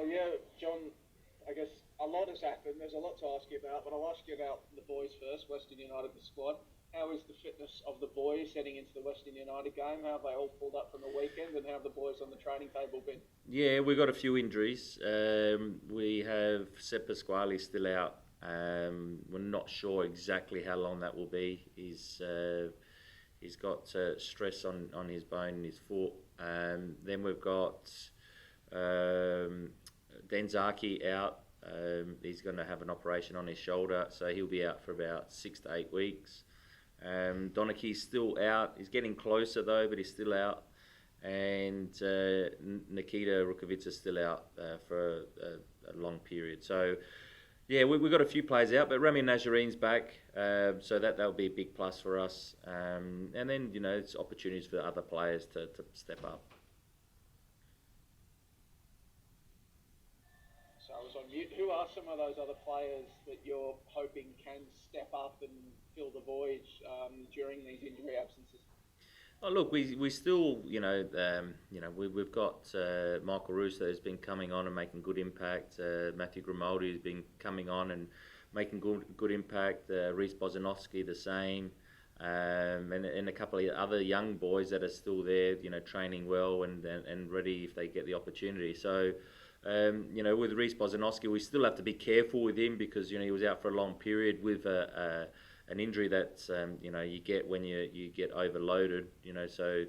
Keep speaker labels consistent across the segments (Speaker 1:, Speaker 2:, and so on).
Speaker 1: yeah, John, I guess a lot has happened. There's a lot to ask you about, but I'll ask you about the boys first. Western United, the squad. How is the fitness of the boys heading into the Western United game? How have they all pulled up from the weekend, and how have the boys on the training table been?
Speaker 2: Yeah, we got a few injuries. We have Sep Pasquale still out. We're not sure exactly how long that will be. He's got stress on his bone in his foot. Then we've got Denzaki out. He's going to have an operation on his shoulder, so he'll be out for about 6 to 8 weeks. Donaki's still out. He's getting closer though, but he's still out. And Nikita Rukovic is still out for a long period. So yeah, we've got a few players out, but Rami Nazarine's back, so that'll be a big plus for us. And then it's opportunities for other players to step up.
Speaker 1: So I was on mute. Who are some of those other players that you're hoping can step up and fill the void during these injury absences?
Speaker 2: Oh look, we still we've got Michael Russo has been coming on and making good impact. Matthew Grimaldi has been coming on and making good impact. Reece Bozanovsky the same, and a couple of other young boys that are still there, training well and ready if they get the opportunity. So. With Reece Bozanovsky, we still have to be careful with him because he was out for a long period with an injury that you get when you get overloaded. So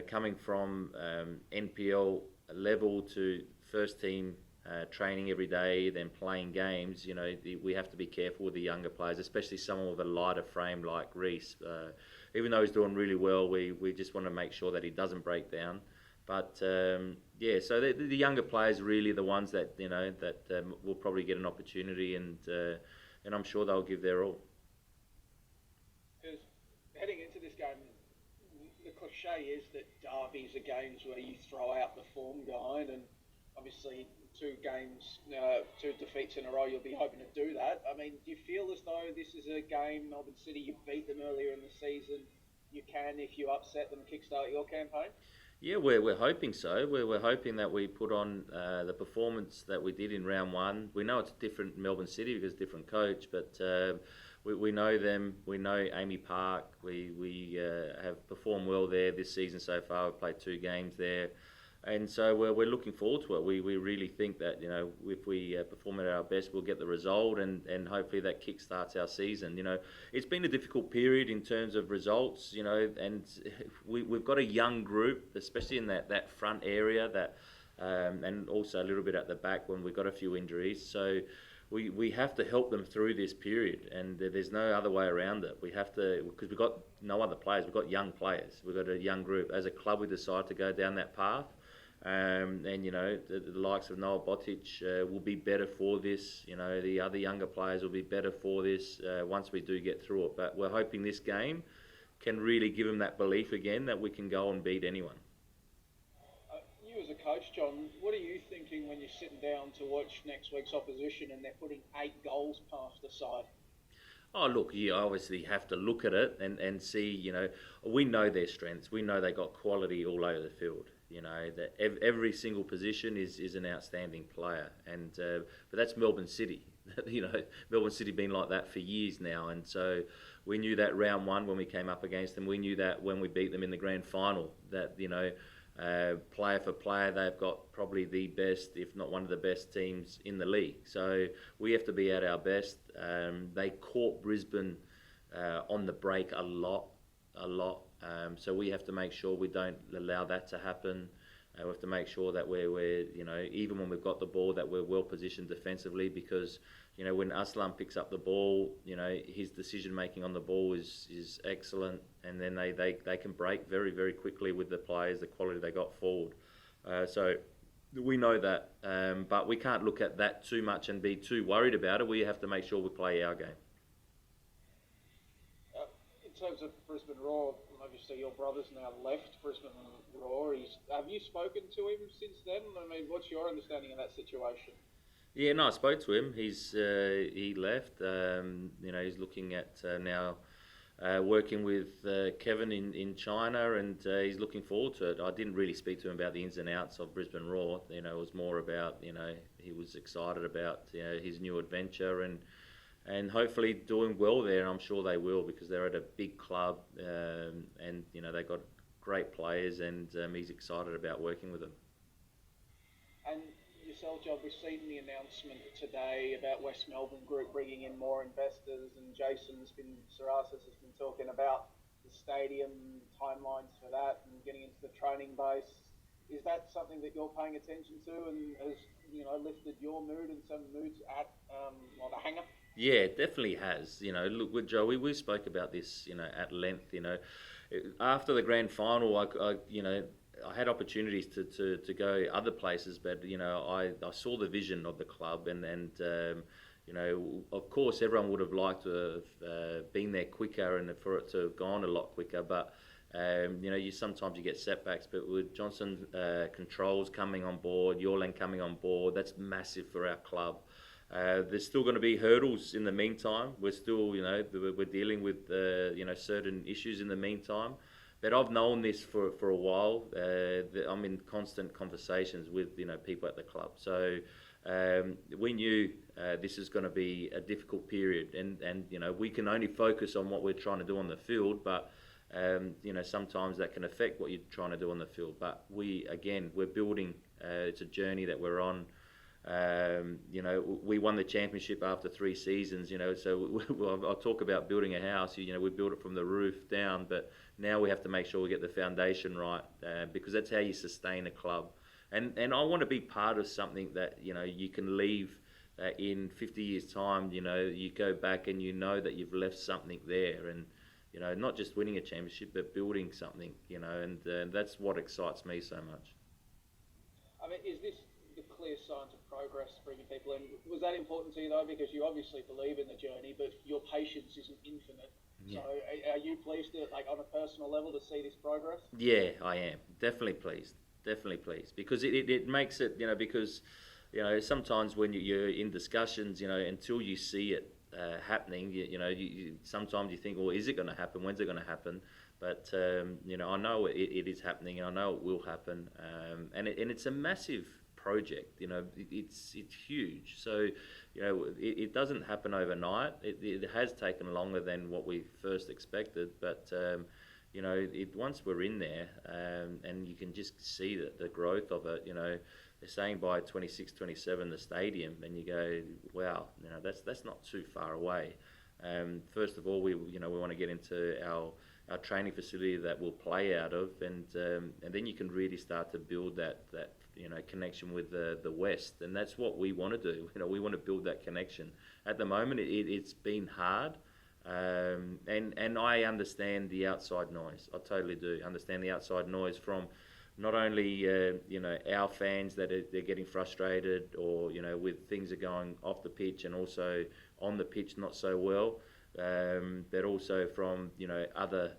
Speaker 2: coming from NPL level to first team training every day, then playing games. We have to be careful with the younger players, especially someone with a lighter frame like Reece. Even though he's doing really well, we just want to make sure that he doesn't break down. But so the younger players are really the ones that will probably get an opportunity, and I'm sure they'll give their all.
Speaker 1: Because heading into this game, the cliche is that derbies are games where you throw out the form guide, and obviously two defeats in a row, you'll be hoping to do that. I mean, do you feel as though this is a game, Melbourne City, you beat them earlier in the season, you can, if you upset them, kickstart your campaign?
Speaker 2: Yeah, we're hoping so. We're hoping that we put on the performance that we did in round one. We know it's different Melbourne City because different coach, but we know them. We know Amy Park. We have performed well there this season so far. We've played 2 games there. And so we're looking forward to it. We really think that if we perform at our best, we'll get the result, and hopefully that kick-starts our season. It's been a difficult period in terms of results. And we've got a young group, especially in that front area, and also a little bit at the back when we've got a few injuries. So we have to help them through this period, and there's no other way around it. We have to, because we've got no other players. We've got young players. We've got a young group. As a club, we decide to go down that path. And the likes of Noel Botic will be better for this. The other younger players will be better for this once we do get through it. But we're hoping this game can really give them that belief again that we can go and beat anyone.
Speaker 1: You as a coach, John, what are you thinking when you're sitting down to watch next week's opposition and they're putting 8 goals past the side?
Speaker 2: Oh, look, you obviously have to look at it and see, we know their strengths. We know they got quality all over the field. That every single position is an outstanding player, but that's Melbourne City. Melbourne City been like that for years now, and so we knew that round one when we came up against them. We knew that when we beat them in the grand final. That player for player, they've got probably the best, if not one of the best teams in the league. So we have to be at our best. They caught Brisbane on the break a lot. So we have to make sure we don't allow that to happen. We have to make sure that we're even when we've got the ball, that we're well positioned defensively, because when Aslam picks up the ball, his decision making on the ball is excellent, and then they can break very, very quickly with the players, the quality they got forward. So we know that, but we can't look at that too much and be too worried about it. We have to make sure we play our game.
Speaker 1: In terms of Brisbane Roar, obviously your brother's now left Brisbane Roar. Have you spoken to him since then? I mean, what's your understanding of that situation?
Speaker 2: Yeah, no, I spoke to him. He left. He's looking at now working with Kevin in China, and he's looking forward to it. I didn't really speak to him about the ins and outs of Brisbane Raw. You know, it was more about, you know, he was excited about, you know, his new adventure, and hopefully doing well there. I'm sure they will, because they're at a big club, and you know, they got great players, and he's excited about working with them.
Speaker 1: And yourself, John, we've seen the announcement today about West Melbourne Group bringing in more investors, and Sarasis has been talking about the stadium timelines for that and getting into the training base. Is that something that you're paying attention to and has, you know, lifted your mood and some moods at the hangar?
Speaker 2: Yeah, it definitely has. You know, look, with Joey, we spoke about this, you know, at length. You know, after the grand final, you know, I had opportunities to go other places, but you know, I saw the vision of the club, and you know, of course, everyone would have liked to have been there quicker and for it to have gone a lot quicker, but. You know, sometimes you get setbacks, but with Johnson Controls coming on board, Yorland coming on board, that's massive for our club. There's still going to be hurdles in the meantime. We're still, you know, we're dealing with, you know, certain issues in the meantime. But I've known this for a while. I'm in constant conversations with, you know, people at the club. So we knew this is going to be a difficult period, and you know, we can only focus on what we're trying to do on the field, but you know, sometimes that can affect what you're trying to do on the field. But we're building. It's a journey that we're on. You know, we won the championship after 3 seasons. You know, so I'll talk about building a house. You know, we built it from the roof down, but now we have to make sure we get the foundation right, because that's how you sustain a club. And I want to be part of something that, you know, you can leave in 50 years' time. You know, you go back and you know that you've left something there, and you know, not just winning a championship, but building something, you know, and that's what excites me so much.
Speaker 1: I mean, is this the clear signs of progress bringing people in? Was that important to you, though? Because you obviously believe in the journey, but your patience isn't infinite. Yeah. So are you pleased, like on a personal level, to see this progress?
Speaker 2: Yeah, I am. Definitely pleased. Because it makes it, you know, because, you know, sometimes when you're in discussions, you know, until you see it, happening, you know, sometimes you think, well, is it going to happen? When's it going to happen? But you know, I know it is happening, and I know it will happen, and it's a massive project. You know, it's huge. So, you know, it doesn't happen overnight. It has taken longer than what we first expected, but you know, once we're in there, and you can just see that the growth of it. You know, they're saying by 26, 27 the stadium, and you go, wow, you know, that's not too far away. First of all, we want to get into our training facility that we'll play out of, and then you can really start to build that you know, connection with the West, and that's what we want to do. You know, we want to build that connection. At the moment, it's been hard. And I understand the outside noise. I totally do understand the outside noise from not only you know, our fans that they're getting frustrated, or you know, with things are going off the pitch and also on the pitch not so well, but also from, you know, other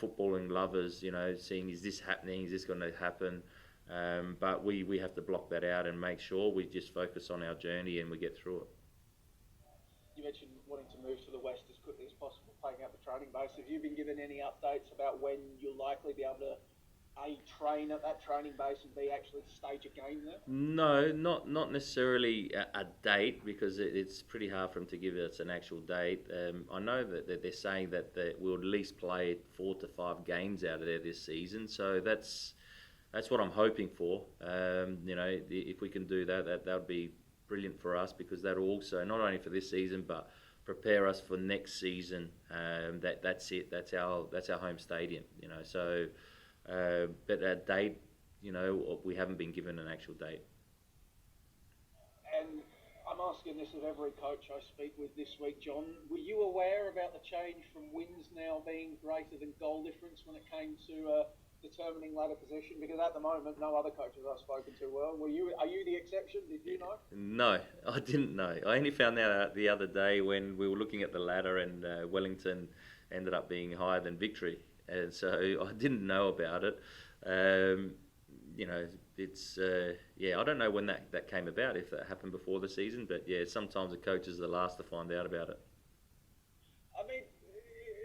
Speaker 2: footballing lovers, you know, seeing, is this happening? Is this going to happen? But we have to block that out and make sure we just focus on our journey and we get through it.
Speaker 1: You mentioned wanting to move to the West as quickly as possible, playing out the training base. Have you been given any updates about when you'll likely be able to A, train at that training base, and B, actually stage a game there?
Speaker 2: No, not necessarily a date, because it's pretty hard for them to give us an actual date. I know that they're saying that we'll at least play 4 to 5 games out of there this season, so that's what I'm hoping for. You know, if we can do that would be brilliant for us, because that'll also, not only for this season, but prepare us for next season. That's it. That's our home stadium. You know, so but a date, you know, we haven't been given an actual date.
Speaker 1: And I'm asking this of every coach I speak with this week, John. Were you aware about the change from wins now being greater than goal difference when it came to determining ladder position? Because at the moment, no other coaches I've spoken to were. Are you the exception? Did you know?
Speaker 2: No, I didn't know. I only found that out the other day when we were looking at the ladder, and Wellington ended up being higher than Victory, and so I didn't know about it. You know, it's I don't know when that came about, if that happened before the season, but yeah, sometimes the coaches are the last to find out about it.
Speaker 1: I mean,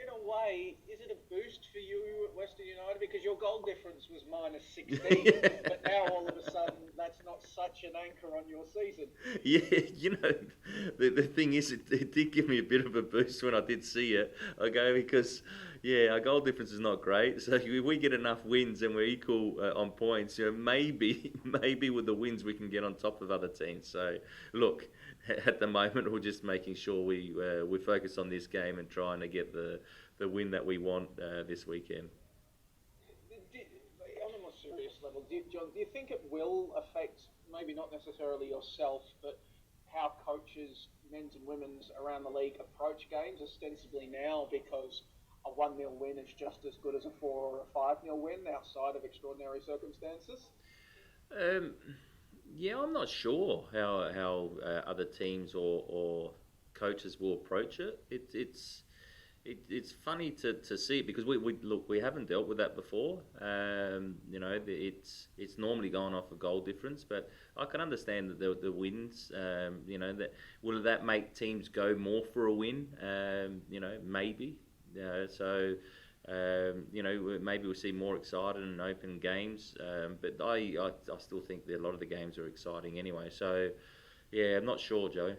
Speaker 1: in a play, is it a boost for you at Western United? Because your goal difference was minus 16, but now all of a sudden that's not such an anchor on your season.
Speaker 2: Yeah, the thing is, it did give me a bit of a boost when I did see it. Okay, because yeah, our goal difference is not great. So if we get enough wins and we're equal on points, maybe with the wins we can get on top of other teams. So look, at the moment we're just making sure we focus on this game and trying to get the win that we want this weekend.
Speaker 1: On a more serious level, John, do you think it will affect, maybe not necessarily yourself, but how coaches, men's and women's around the league approach games, ostensibly now because a 1-0 win is just as good as a 4 or a 5-0 win outside of extraordinary circumstances?
Speaker 2: Um, yeah, I'm not sure how other teams or coaches will approach it. It's funny to see it because we haven't dealt with that before. It's normally gone off a goal difference, but I can understand that the wins. That will that make teams go more for a win? Maybe. Maybe we'll see more excited and open games. But I still think that a lot of the games are exciting anyway. So, yeah, I'm not sure, Joe.